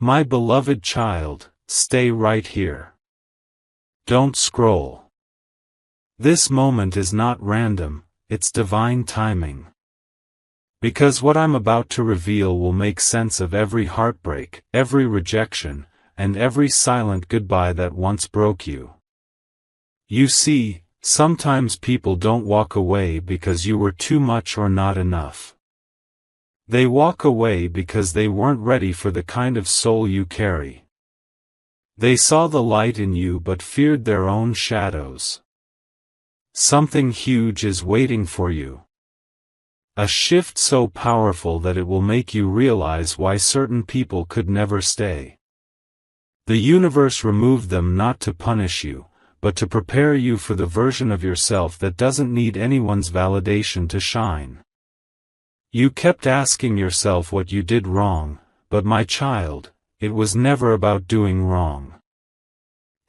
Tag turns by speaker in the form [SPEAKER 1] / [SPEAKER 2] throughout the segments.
[SPEAKER 1] My beloved child, stay right here. Don't scroll. This moment is not random, it's divine timing. Because what I'm about to reveal will make sense of every heartbreak, every rejection, and every silent goodbye that once broke you. You see, sometimes people don't walk away because you were too much or not enough. They walk away because they weren't ready for the kind of soul you carry. They saw the light in you but feared their own shadows. Something huge is waiting for you. A shift so powerful that it will make you realize why certain people could never stay. The universe removed them not to punish you, but to prepare you for the version of yourself that doesn't need anyone's validation to shine. You kept asking yourself what you did wrong, but my child, it was never about doing wrong.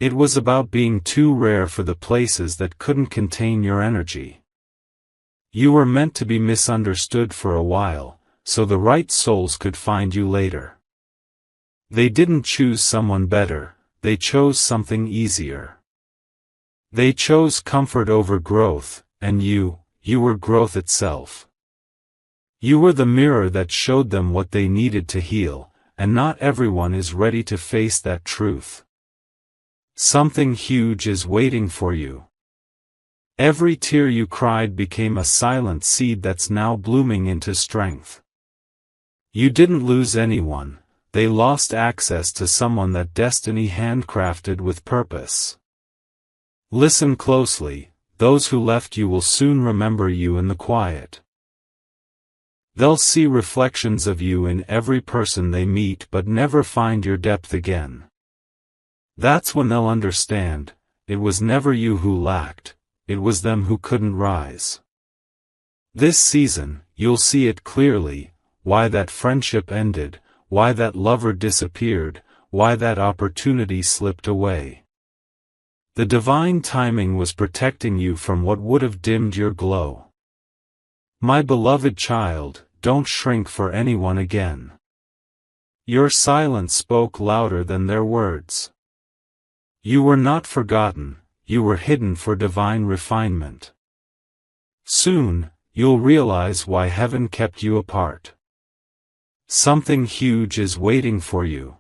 [SPEAKER 1] It was about being too rare for the places that couldn't contain your energy. You were meant to be misunderstood for a while, so the right souls could find you later. They didn't choose someone better, they chose something easier. They chose comfort over growth, and you were growth itself. You were the mirror that showed them what they needed to heal, and not everyone is ready to face that truth. Something huge is waiting for you. Every tear you cried became a silent seed that's now blooming into strength. You didn't lose anyone, they lost access to someone that destiny handcrafted with purpose. Listen closely, those who left you will soon remember you in the quiet. They'll see reflections of you in every person they meet but never find your depth again. That's when they'll understand, it was never you who lacked, it was them who couldn't rise. This season, you'll see it clearly, why that friendship ended, why that lover disappeared, why that opportunity slipped away. The divine timing was protecting you from what would have dimmed your glow. My beloved child, don't shrink for anyone again. Your silence spoke louder than their words. You were not forgotten, you were hidden for divine refinement. Soon, you'll realize why heaven kept you apart. Something huge is waiting for you.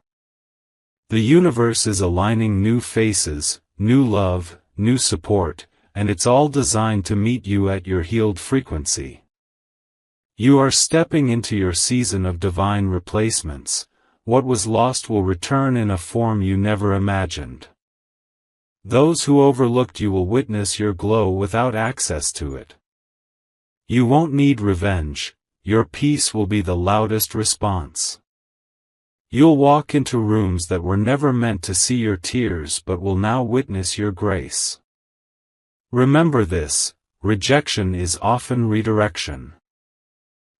[SPEAKER 1] The universe is aligning new faces, new love, new support, and it's all designed to meet you at your healed frequency. You are stepping into your season of divine replacements. What was lost will return in a form you never imagined. Those who overlooked you will witness your glow without access to it. You won't need revenge, your peace will be the loudest response. You'll walk into rooms that were never meant to see your tears but will now witness your grace. Remember this, rejection is often redirection.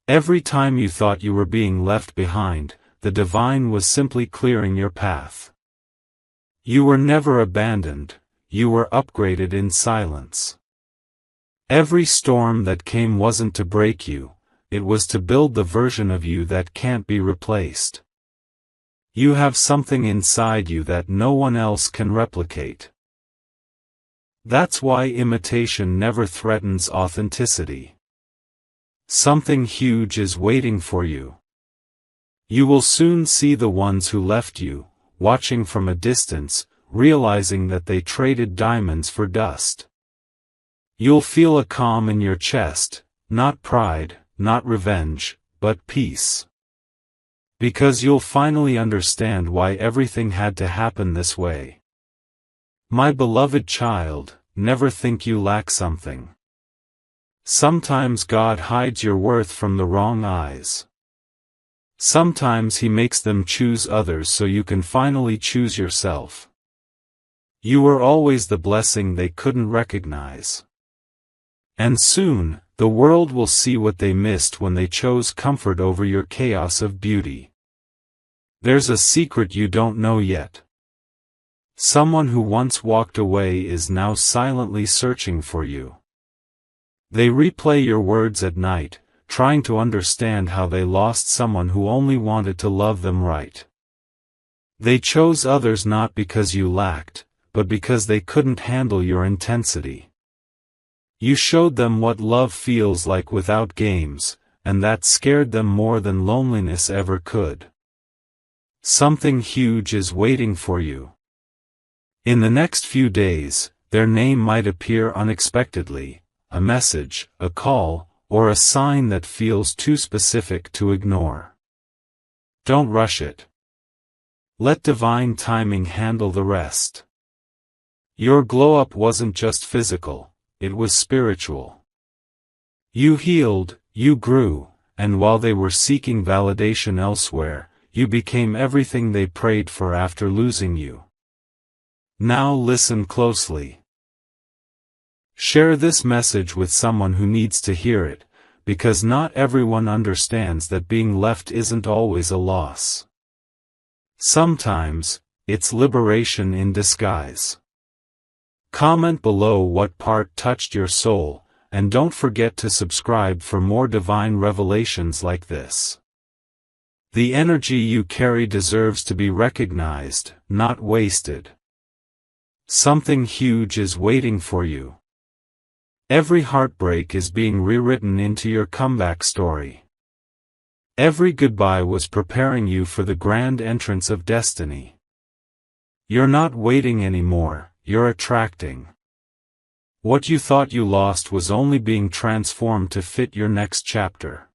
[SPEAKER 1] Every time you thought you were being left behind, the divine was simply clearing your path. You were never abandoned, you were upgraded in silence. Every storm that came wasn't to break you, it was to build the version of you that can't be replaced. You have something inside you that no one else can replicate. That's why imitation never threatens authenticity. Something huge is waiting for you. You will soon see the ones who left you, watching from a distance, realizing that they traded diamonds for dust. You'll feel a calm in your chest, not pride, not revenge, but peace. Because you'll finally understand why everything had to happen this way. My beloved child, never think you lack something. Sometimes God hides your worth from the wrong eyes. Sometimes He makes them choose others so you can finally choose yourself. You were always the blessing they couldn't recognize. And soon, the world will see what they missed when they chose comfort over your chaos of beauty. There's a secret you don't know yet. Someone who once walked away is now silently searching for you. They replay your words at night, trying to understand how they lost someone who only wanted to love them right. They chose others not because you lacked, but because they couldn't handle your intensity. You showed them what love feels like without games, and that scared them more than loneliness ever could. Something huge is waiting for you. In the next few days, their name might appear unexpectedly, a message, a call, or a sign that feels too specific to ignore. Don't rush it. Let divine timing handle the rest. Your glow-up wasn't just physical, it was spiritual. You healed, you grew, and while they were seeking validation elsewhere, you became everything they prayed for after losing you. Now listen closely. Share this message with someone who needs to hear it, because not everyone understands that being left isn't always a loss. Sometimes, it's liberation in disguise. Comment below what part touched your soul, and don't forget to subscribe for more divine revelations like this. The energy you carry deserves to be recognized, not wasted. Something huge is waiting for you. Every heartbreak is being rewritten into your comeback story. Every goodbye was preparing you for the grand entrance of destiny. You're not waiting anymore, you're attracting. What you thought you lost was only being transformed to fit your next chapter.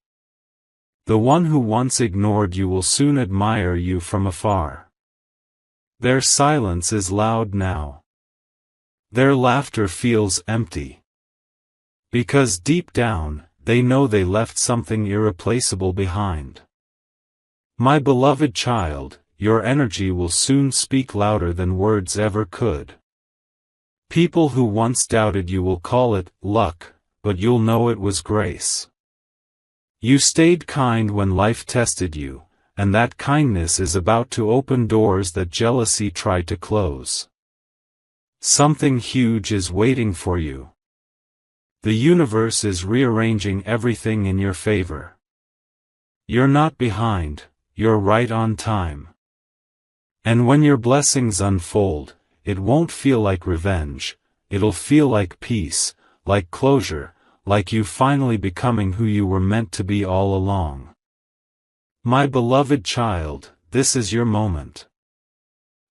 [SPEAKER 1] The one who once ignored you will soon admire you from afar. Their silence is loud now. Their laughter feels empty. Because deep down, they know they left something irreplaceable behind. My beloved child, your energy will soon speak louder than words ever could. People who once doubted you will call it luck, but you'll know it was grace. You stayed kind when life tested you, and that kindness is about to open doors that jealousy tried to close. Something huge is waiting for you. The universe is rearranging everything in your favor. You're not behind, you're right on time. And when your blessings unfold, it won't feel like revenge, it'll feel like peace, like closure, like you finally becoming who you were meant to be all along. My beloved child, this is your moment.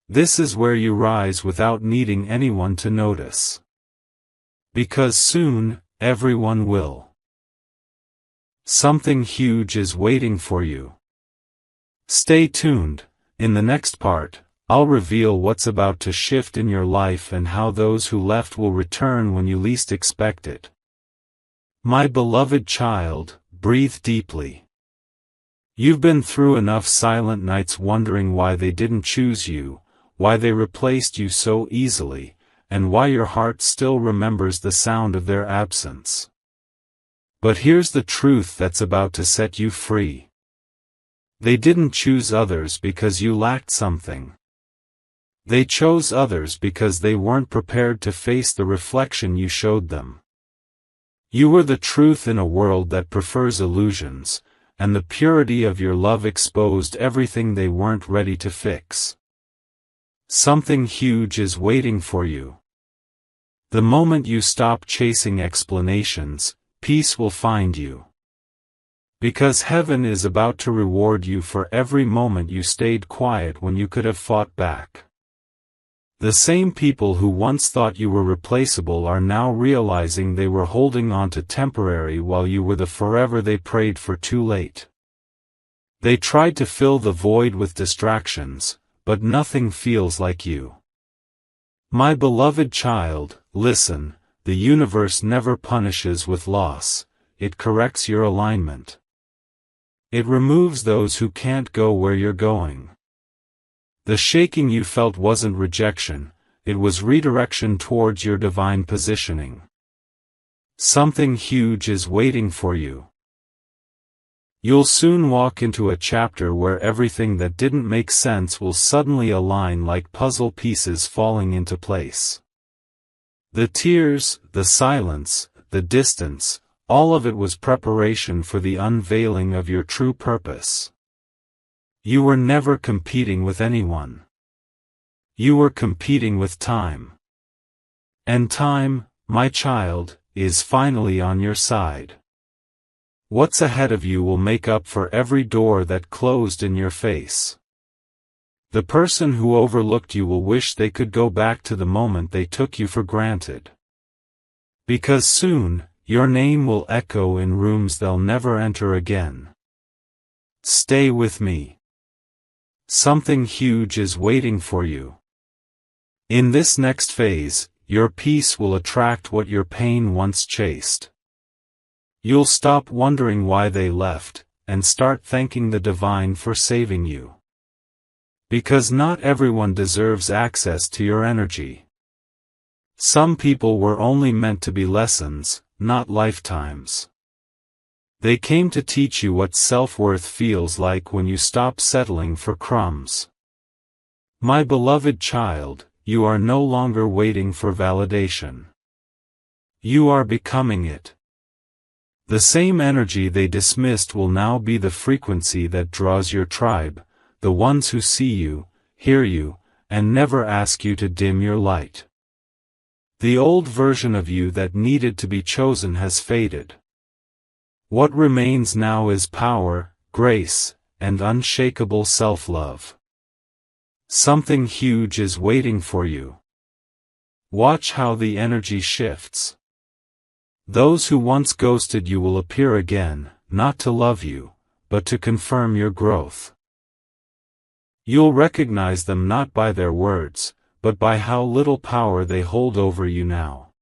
[SPEAKER 1] This is where you rise without needing anyone to notice. Because soon, everyone will. Something huge is waiting for you. Stay tuned. In the next part, I'll reveal what's about to shift in your life and how those who left will return when you least expect it. My beloved child, breathe deeply. You've been through enough silent nights wondering why they didn't choose you, why they replaced you so easily, and why your heart still remembers the sound of their absence. But here's the truth that's about to set you free. They didn't choose others because you lacked something. They chose others because they weren't prepared to face the reflection you showed them. You were the truth in a world that prefers illusions, and the purity of your love exposed everything they weren't ready to fix. Something huge is waiting for you. The moment you stop chasing explanations, peace will find you. Because heaven is about to reward you for every moment you stayed quiet when you could have fought back. The same people who once thought you were replaceable are now realizing they were holding on to temporary while you were the forever they prayed for too late. They tried to fill the void with distractions, but nothing feels like you. My beloved child, listen, the universe never punishes with loss, it corrects your alignment. It removes those who can't go where you're going. The shaking you felt wasn't rejection, it was redirection towards your divine positioning. Something huge is waiting for you. You'll soon walk into a chapter where everything that didn't make sense will suddenly align like puzzle pieces falling into place. The tears, the silence, the distance, all of it was preparation for the unveiling of your true purpose. You were never competing with anyone. You were competing with time. And time, my child, is finally on your side. What's ahead of you will make up for every door that closed in your face. The person who overlooked you will wish they could go back to the moment they took you for granted. Because soon, your name will echo in rooms they'll never enter again. Stay with me. Something huge is waiting for you. In this next phase, your peace will attract what your pain once chased. You'll stop wondering why they left, and start thanking the divine for saving you. Because not everyone deserves access to your energy. Some people were only meant to be lessons, not lifetimes. They came to teach you what self-worth feels like when you stop settling for crumbs. My beloved child, you are no longer waiting for validation. You are becoming it. The same energy they dismissed will now be the frequency that draws your tribe, the ones who see you, hear you, and never ask you to dim your light. The old version of you that needed to be chosen has faded. What remains now is power, grace, and unshakable self-love. Something huge is waiting for you. Watch how the energy shifts. Those who once ghosted you will appear again, not to love you, but to confirm your growth. You'll recognize them not by their words, but by how little power they hold over you now.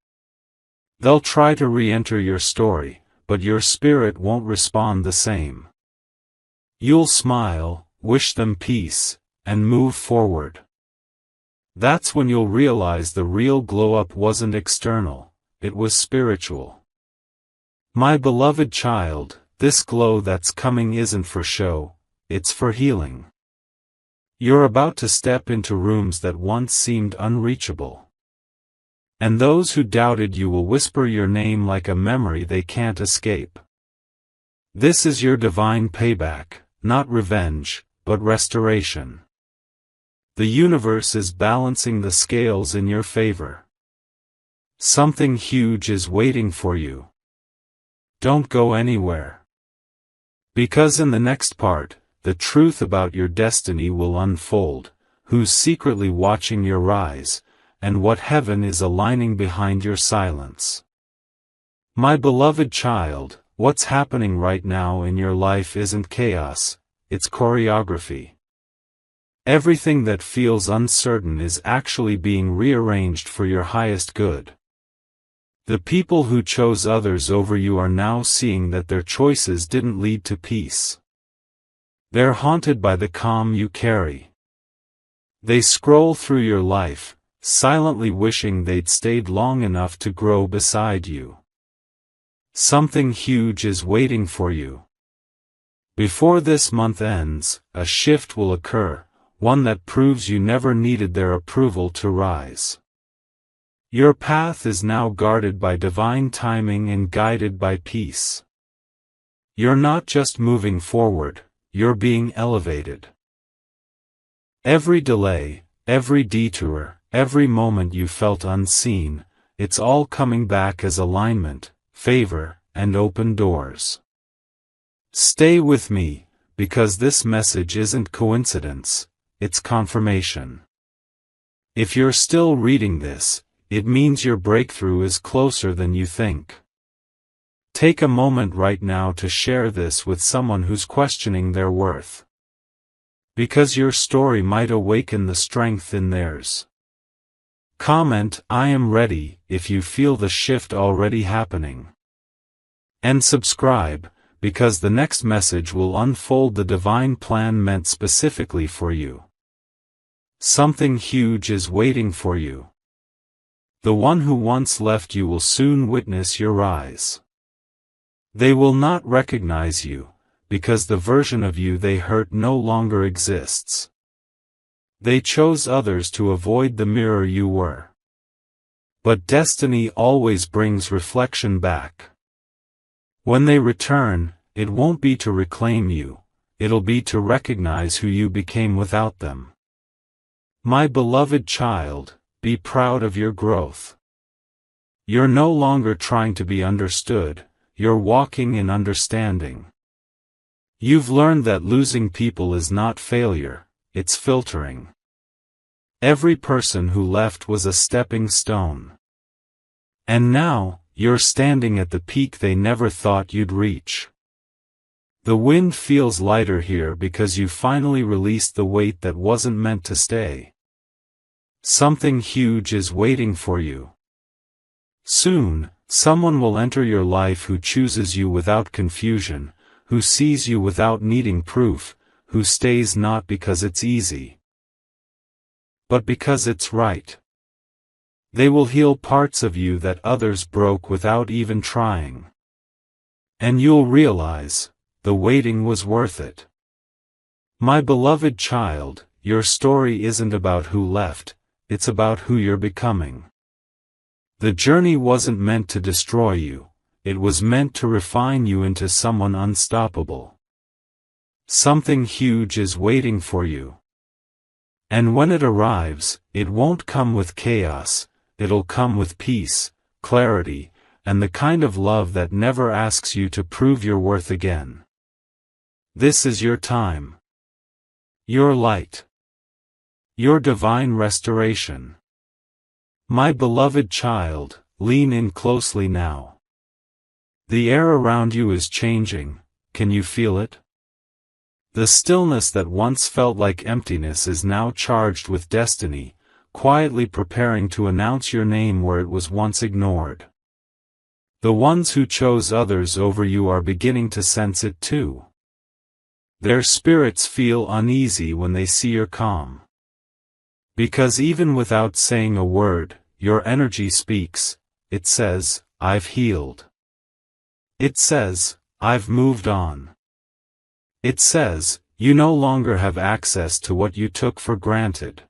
[SPEAKER 1] They'll try to re-enter your story, but your spirit won't respond the same. You'll smile, wish them peace, and move forward. That's when you'll realize the real glow-up wasn't external, it was spiritual. My beloved child, this glow that's coming isn't for show, it's for healing. You're about to step into rooms that once seemed unreachable. And those who doubted you will whisper your name like a memory they can't escape. This is your divine payback, not revenge, but restoration. The universe is balancing the scales in your favor. Something huge is waiting for you. Don't go anywhere. Because in the next part, the truth about your destiny will unfold, who's secretly watching your rise, and what heaven is aligning behind your silence. My beloved child, what's happening right now in your life isn't chaos, it's choreography. Everything that feels uncertain is actually being rearranged for your highest good. The people who chose others over you are now seeing that their choices didn't lead to peace. They're haunted by the calm you carry. They scroll through your life, silently wishing they'd stayed long enough to grow beside you. Something huge is waiting for you. Before this month ends, a shift will occur, one that proves you never needed their approval to rise. Your path is now guarded by divine timing and guided by peace. You're not just moving forward, you're being elevated. Every delay, every detour, every moment you felt unseen, it's all coming back as alignment, favor, and open doors. Stay with me, because this message isn't coincidence, it's confirmation. If you're still reading this, it means your breakthrough is closer than you think. Take a moment right now to share this with someone who's questioning their worth. Because your story might awaken the strength in theirs. Comment, "I am ready," if you feel the shift already happening. And subscribe, because the next message will unfold the divine plan meant specifically for you. Something huge is waiting for you. The one who once left you will soon witness your rise. They will not recognize you, because the version of you they hurt no longer exists. They chose others to avoid the mirror you were. But destiny always brings reflection back. When they return, it won't be to reclaim you, it'll be to recognize who you became without them. My beloved child, be proud of your growth. You're no longer trying to be understood, you're walking in understanding. You've learned that losing people is not failure, it's filtering. Every person who left was a stepping stone. And now, you're standing at the peak they never thought you'd reach. The wind feels lighter here because you finally released the weight that wasn't meant to stay. Something huge is waiting for you. Soon, someone will enter your life who chooses you without confusion, who sees you without needing proof, who stays not because it's easy, but because it's right. They will heal parts of you that others broke without even trying. And you'll realize, the waiting was worth it. My beloved child, your story isn't about who left, it's about who you're becoming. The journey wasn't meant to destroy you, it was meant to refine you into someone unstoppable. Something huge is waiting for you. And when it arrives, it won't come with chaos, it'll come with peace, clarity, and the kind of love that never asks you to prove your worth again. This is your time. Your light. Your divine restoration. My beloved child, lean in closely now. The air around you is changing, can you feel it? The stillness that once felt like emptiness is now charged with destiny, quietly preparing to announce your name where it was once ignored. The ones who chose others over you are beginning to sense it too. Their spirits feel uneasy when they see your calm. Because even without saying a word, your energy speaks, it says, I've healed. It says, I've moved on. It says, you no longer have access to what you took for granted.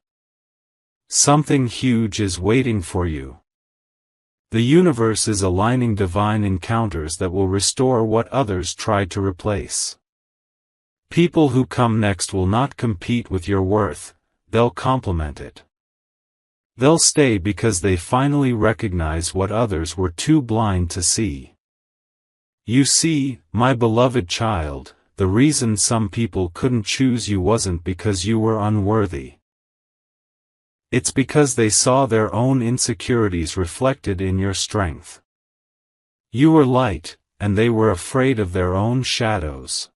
[SPEAKER 1] Something huge is waiting for you. The universe is aligning divine encounters that will restore what others tried to replace. People who come next will not compete with your worth, they'll complement it. They'll stay because they finally recognize what others were too blind to see. You see, my beloved child, the reason some people couldn't choose you wasn't because you were unworthy. It's because they saw their own insecurities reflected in your strength. You were light, and they were afraid of their own shadows.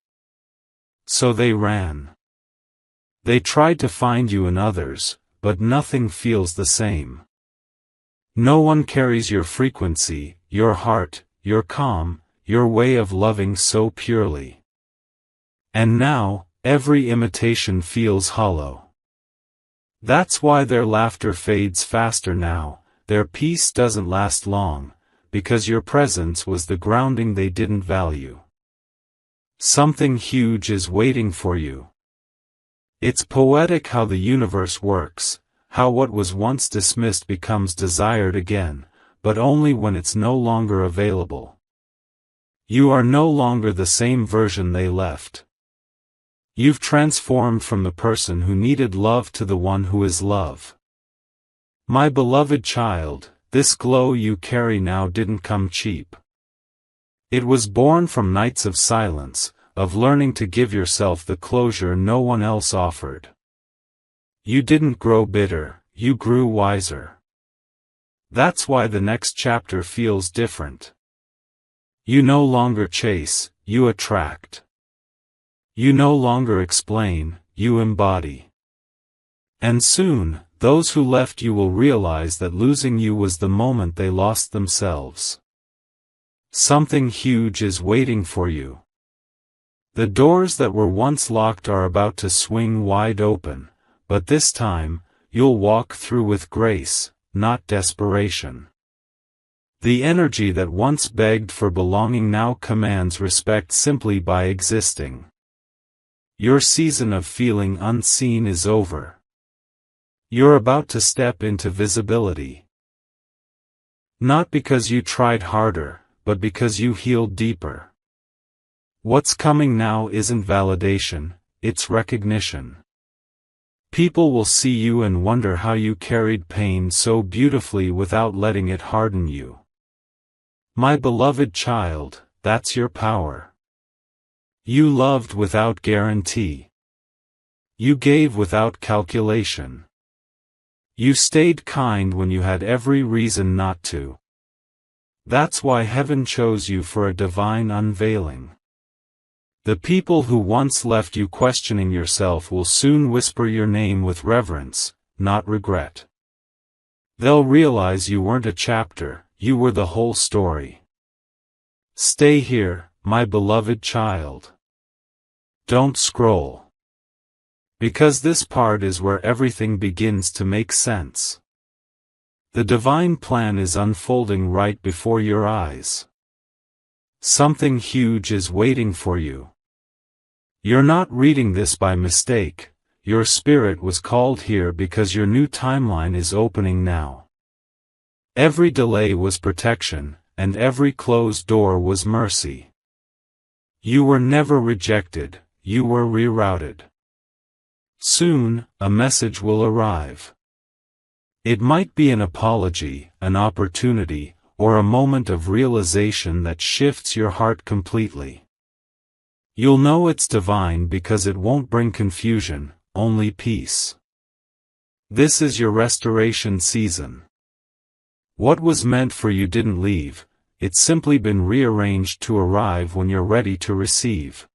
[SPEAKER 1] So they ran. They tried to find you in others, but nothing feels the same. No one carries your frequency, your heart, your calm, your way of loving so purely. And now, every imitation feels hollow. That's why their laughter fades faster now, their peace doesn't last long, because your presence was the grounding they didn't value. Something huge is waiting for you. It's poetic how the universe works, how what was once dismissed becomes desired again, but only when it's no longer available. You are no longer the same version they left. You've transformed from the person who needed love to the one who is love. My beloved child, this glow you carry now didn't come cheap. It was born from nights of silence, of learning to give yourself the closure no one else offered. You didn't grow bitter, you grew wiser. That's why the next chapter feels different. You no longer chase, you attract. You no longer explain, you embody. And soon, those who left you will realize that losing you was the moment they lost themselves. Something huge is waiting for you. The doors that were once locked are about to swing wide open, but this time, you'll walk through with grace, not desperation. The energy that once begged for belonging now commands respect simply by existing. Your season of feeling unseen is over. You're about to step into visibility. Not because you tried harder, but because you healed deeper. What's coming now isn't validation, it's recognition. People will see you and wonder how you carried pain so beautifully without letting it harden you. My beloved child, that's your power. You loved without guarantee. You gave without calculation. You stayed kind when you had every reason not to. That's why heaven chose you for a divine unveiling. The people who once left you questioning yourself will soon whisper your name with reverence, not regret. They'll realize you weren't a chapter, you were the whole story. Stay here, my beloved child. Don't scroll. Because this part is where everything begins to make sense. The divine plan is unfolding right before your eyes. Something huge is waiting for you. You're not reading this by mistake, your spirit was called here because your new timeline is opening now. Every delay was protection, and every closed door was mercy. You were never rejected, you were rerouted. Soon, a message will arrive. It might be an apology, an opportunity, or a moment of realization that shifts your heart completely. You'll know it's divine because it won't bring confusion, only peace. This is your restoration season. What was meant for you didn't leave, it's simply been rearranged to arrive when you're ready to receive.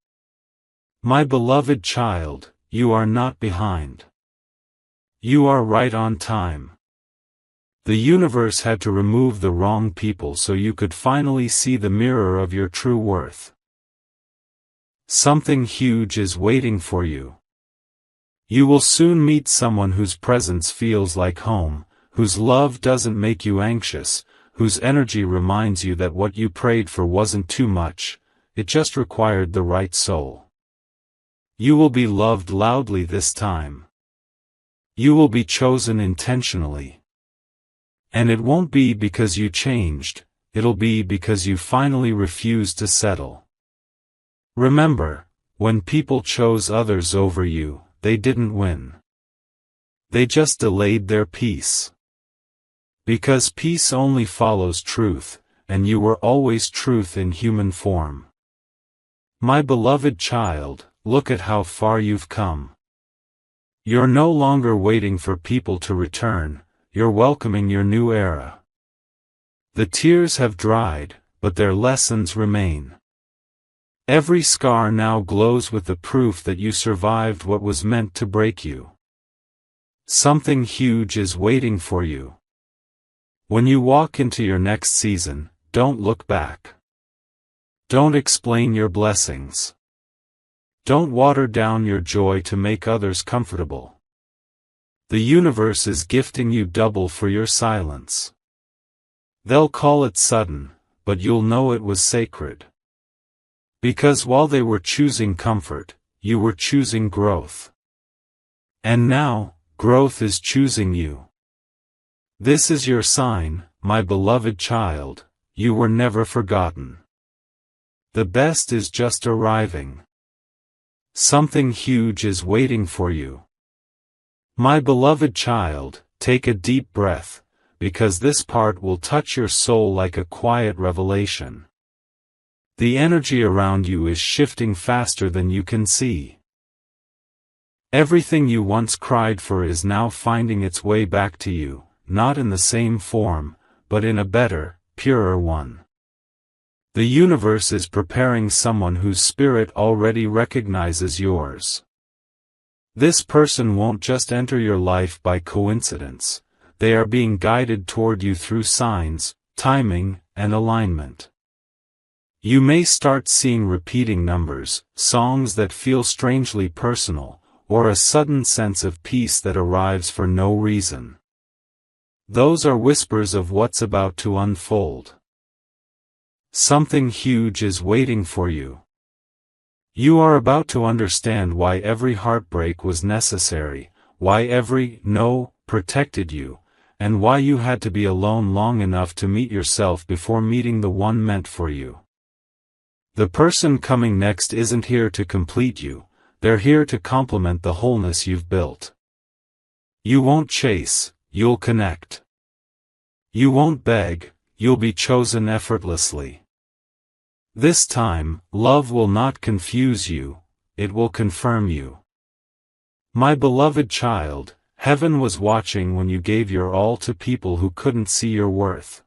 [SPEAKER 1] My beloved child, you are not behind. You are right on time. The universe had to remove the wrong people so you could finally see the mirror of your true worth. Something huge is waiting for you. You will soon meet someone whose presence feels like home, whose love doesn't make you anxious, whose energy reminds you that what you prayed for wasn't too much, it just required the right soul. You will be loved loudly this time. You will be chosen intentionally. And it won't be because you changed, it'll be because you finally refused to settle. Remember, when people chose others over you, they didn't win. They just delayed their peace. Because peace only follows truth, and you were always truth in human form. My beloved child, look at how far you've come. You're no longer waiting for people to return, you're welcoming your new era. The tears have dried, but their lessons remain. Every scar now glows with the proof that you survived what was meant to break you. Something huge is waiting for you. When you walk into your next season, don't look back. Don't explain your blessings. Don't water down your joy to make others comfortable. The universe is gifting you double for your silence. They'll call it sudden, but you'll know it was sacred. Because while they were choosing comfort, you were choosing growth. And now, growth is choosing you. This is your sign, my beloved child, you were never forgotten. The best is just arriving. Something huge is waiting for you. My beloved child, take a deep breath, because this part will touch your soul like a quiet revelation. The energy around you is shifting faster than you can see. Everything you once cried for is now finding its way back to you, not in the same form, but in a better, purer one. The universe is preparing someone whose spirit already recognizes yours. This person won't just enter your life by coincidence, they are being guided toward you through signs, timing, and alignment. You may start seeing repeating numbers, songs that feel strangely personal, or a sudden sense of peace that arrives for no reason. Those are whispers of what's about to unfold. Something huge is waiting for you. You are about to understand why every heartbreak was necessary, why every no protected you, and why you had to be alone long enough to meet yourself before meeting the one meant for you. The person coming next isn't here to complete you, they're here to complement the wholeness you've built. You won't chase, you'll connect. You won't beg, you'll be chosen effortlessly. This time, love will not confuse you, it will confirm you. My beloved child, heaven was watching when you gave your all to people who couldn't see your worth.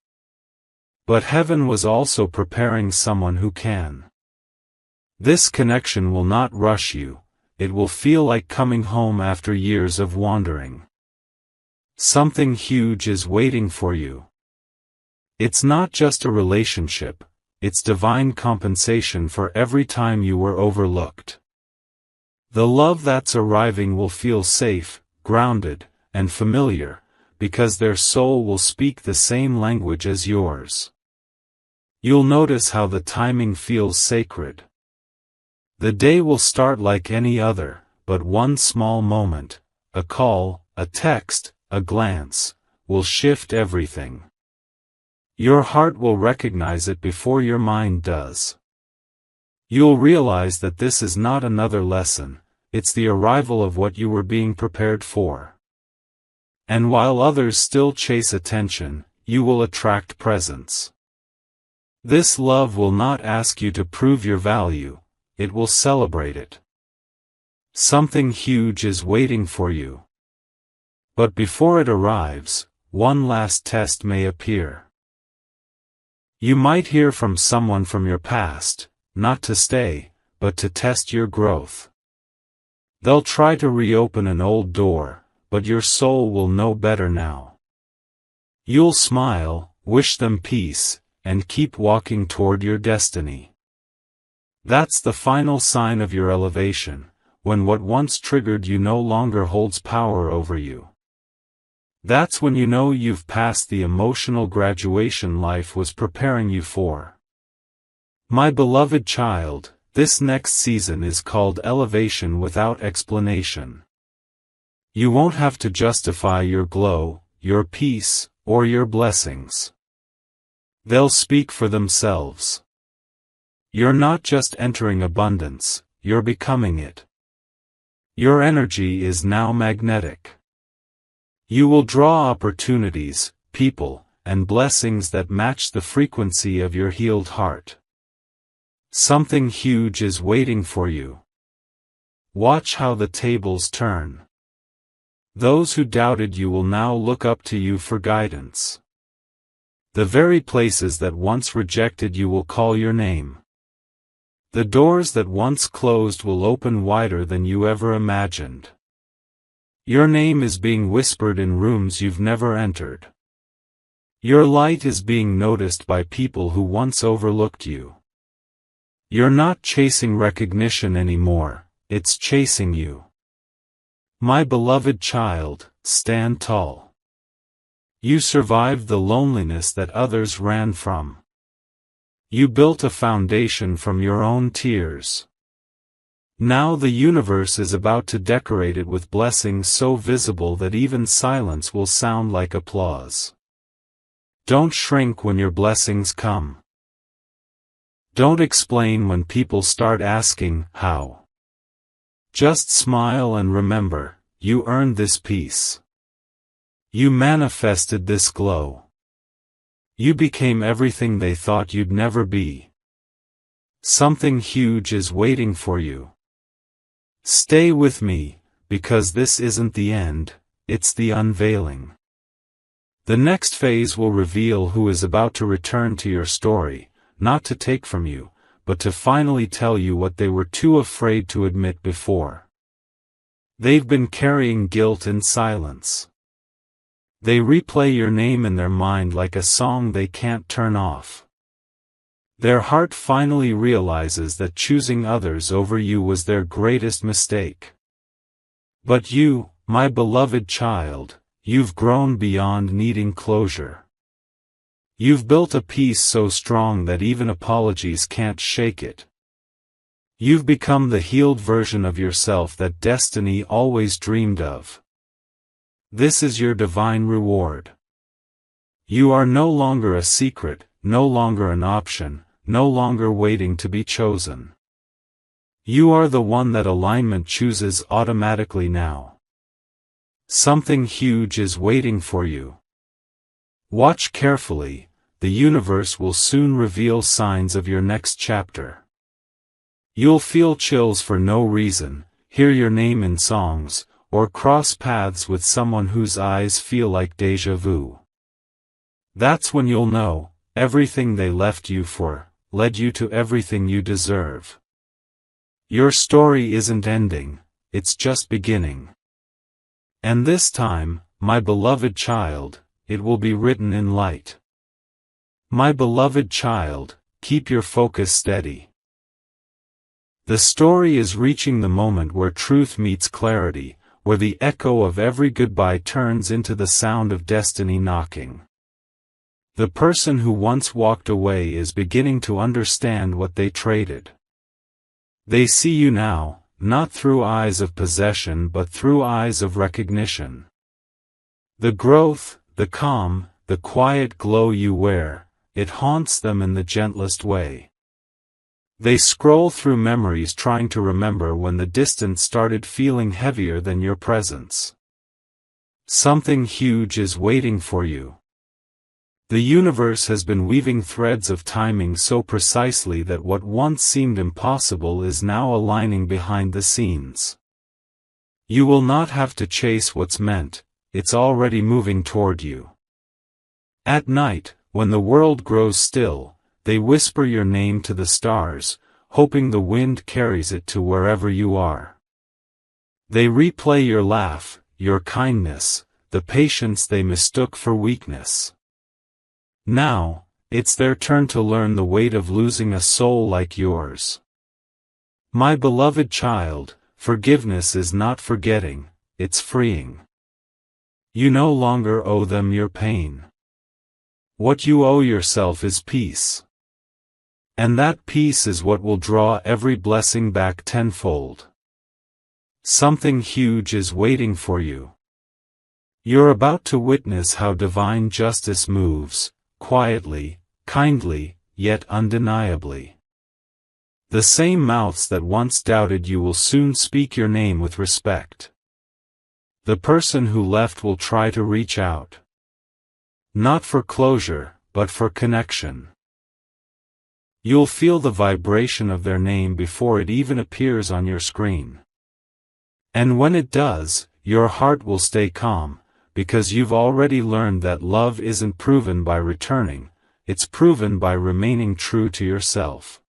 [SPEAKER 1] But heaven was also preparing someone who can. This connection will not rush you, it will feel like coming home after years of wandering. Something huge is waiting for you. It's not just a relationship, it's divine compensation for every time you were overlooked. The love that's arriving will feel safe, grounded, and familiar, because their soul will speak the same language as yours. You'll notice how the timing feels sacred. The day will start like any other, but one small moment, a call, a text, a glance, will shift everything. Your heart will recognize it before your mind does. You'll realize that this is not another lesson, it's the arrival of what you were being prepared for. And while others still chase attention, you will attract presence. This love will not ask you to prove your value, it will celebrate it. Something huge is waiting for you. But before it arrives, one last test may appear. You might hear from someone from your past, not to stay, but to test your growth. They'll try to reopen an old door, but your soul will know better now. You'll smile, wish them peace, and keep walking toward your destiny. That's the final sign of your elevation, when what once triggered you no longer holds power over you. That's when you know you've passed the emotional graduation life was preparing you for. My beloved child, this next season is called elevation without explanation. You won't have to justify your glow, your peace, or your blessings. They'll speak for themselves. You're not just entering abundance, you're becoming it. Your energy is now magnetic. You will draw opportunities, people, and blessings that match the frequency of your healed heart. Something huge is waiting for you. Watch how the tables turn. Those who doubted you will now look up to you for guidance. The very places that once rejected you will call your name. The doors that once closed will open wider than you ever imagined. Your name is being whispered in rooms you've never entered. Your light is being noticed by people who once overlooked you. You're not chasing recognition anymore, it's chasing you. My beloved child, stand tall. You survived the loneliness that others ran from. You built a foundation from your own tears. Now the universe is about to decorate it with blessings so visible that even silence will sound like applause. Don't shrink when your blessings come. Don't explain when people start asking, how? Just smile and remember, you earned this peace. You manifested this glow. You became everything they thought you'd never be. Something huge is waiting for you. Stay with me, because this isn't the end, it's the unveiling. The next phase will reveal who is about to return to your story, not to take from you, but to finally tell you what they were too afraid to admit before. They've been carrying guilt in silence. They replay your name in their mind like a song they can't turn off. Their heart finally realizes that choosing others over you was their greatest mistake. But you, my beloved child, you've grown beyond needing closure. You've built a peace so strong that even apologies can't shake it. You've become the healed version of yourself that destiny always dreamed of. This is your divine reward. You are no longer a secret, no longer an option, no longer waiting to be chosen. You are the one that alignment chooses automatically now. Something huge is waiting for you. Watch carefully, the universe will soon reveal signs of your next chapter. You'll feel chills for no reason, hear your name in songs, or cross paths with someone whose eyes feel like déjà vu. That's when you'll know, everything they left you for, led you to everything you deserve. Your story isn't ending, it's just beginning. And this time, my beloved child, it will be written in light. My beloved child, keep your focus steady. The story is reaching the moment where truth meets clarity, where the echo of every goodbye turns into the sound of destiny knocking. The person who once walked away is beginning to understand what they traded. They see you now, not through eyes of possession but through eyes of recognition. The growth, the calm, the quiet glow you wear, it haunts them in the gentlest way. They scroll through memories trying to remember when the distance started feeling heavier than your presence. Something huge is waiting for you. The universe has been weaving threads of timing so precisely that what once seemed impossible is now aligning behind the scenes. You will not have to chase what's meant, it's already moving toward you. At night, when the world grows still, they whisper your name to the stars, hoping the wind carries it to wherever you are. They replay your laugh, your kindness, the patience they mistook for weakness. Now, it's their turn to learn the weight of losing a soul like yours. My beloved child, forgiveness is not forgetting, it's freeing. You no longer owe them your pain. What you owe yourself is peace. And that peace is what will draw every blessing back tenfold. Something huge is waiting for you. You're about to witness how divine justice moves, quietly, kindly, yet undeniably. The same mouths that once doubted you will soon speak your name with respect. The person who left will try to reach out. Not for closure, but for connection. You'll feel the vibration of their name before it even appears on your screen. And when it does, your heart will stay calm, because you've already learned that love isn't proven by returning, it's proven by remaining true to yourself.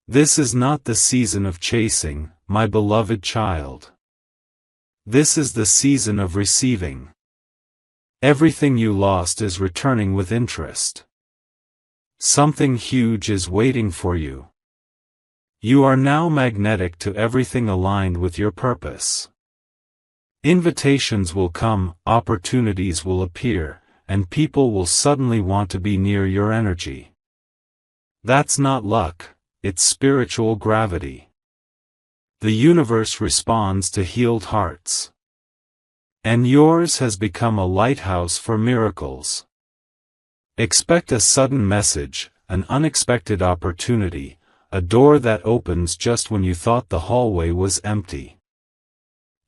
[SPEAKER 1] This is not the season of chasing, my beloved child. This is the season of receiving. Everything you lost is returning with interest. Something huge is waiting for you. You are now magnetic to everything aligned with your purpose. Invitations will come, opportunities will appear, and people will suddenly want to be near your energy. That's not luck, it's spiritual gravity. The universe responds to healed hearts. And yours has become a lighthouse for miracles. Expect a sudden message, an unexpected opportunity, a door that opens just when you thought the hallway was empty.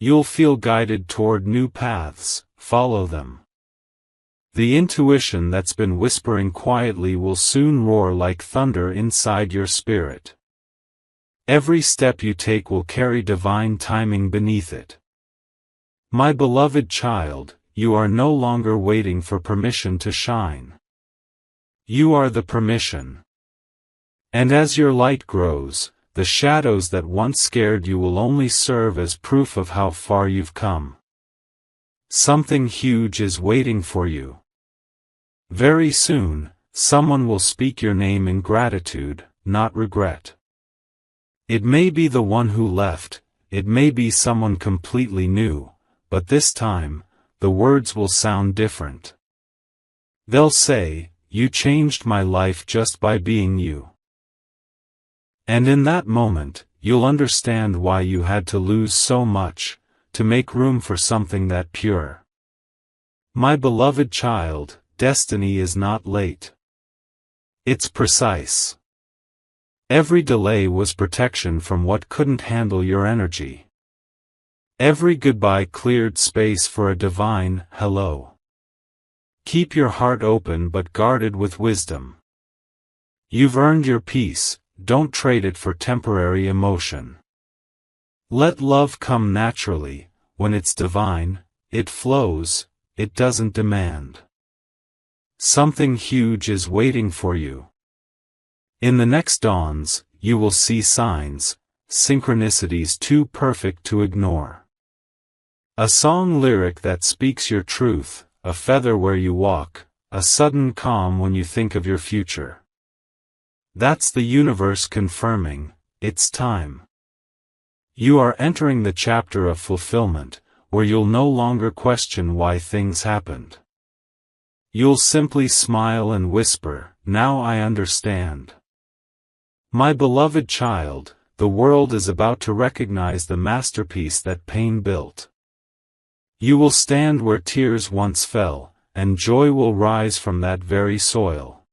[SPEAKER 1] You'll feel guided toward new paths, follow them. The intuition that's been whispering quietly will soon roar like thunder inside your spirit. Every step you take will carry divine timing beneath it. My beloved child, you are no longer waiting for permission to shine. You are the permission. And as your light grows, the shadows that once scared you will only serve as proof of how far you've come. Something huge is waiting for you. Very soon, someone will speak your name in gratitude, not regret. It may be the one who left, it may be someone completely new, but this time, the words will sound different. They'll say, "You changed my life just by being you." And in that moment, you'll understand why you had to lose so much, to make room for something that pure. My beloved child, destiny is not late. It's precise. Every delay was protection from what couldn't handle your energy. Every goodbye cleared space for a divine hello. Keep your heart open but guarded with wisdom. You've earned your peace, don't trade it for temporary emotion. Let love come naturally, when it's divine, it flows, it doesn't demand. Something huge is waiting for you. In the next dawns, you will see signs, synchronicities too perfect to ignore. A song lyric that speaks your truth, a feather where you walk, a sudden calm when you think of your future. That's the universe confirming, it's time. You are entering the chapter of fulfillment, where you'll no longer question why things happened. You'll simply smile and whisper, "Now I understand." My beloved child, the world is about to recognize the masterpiece that pain built. You will stand where tears once fell, and joy will rise from that very soil.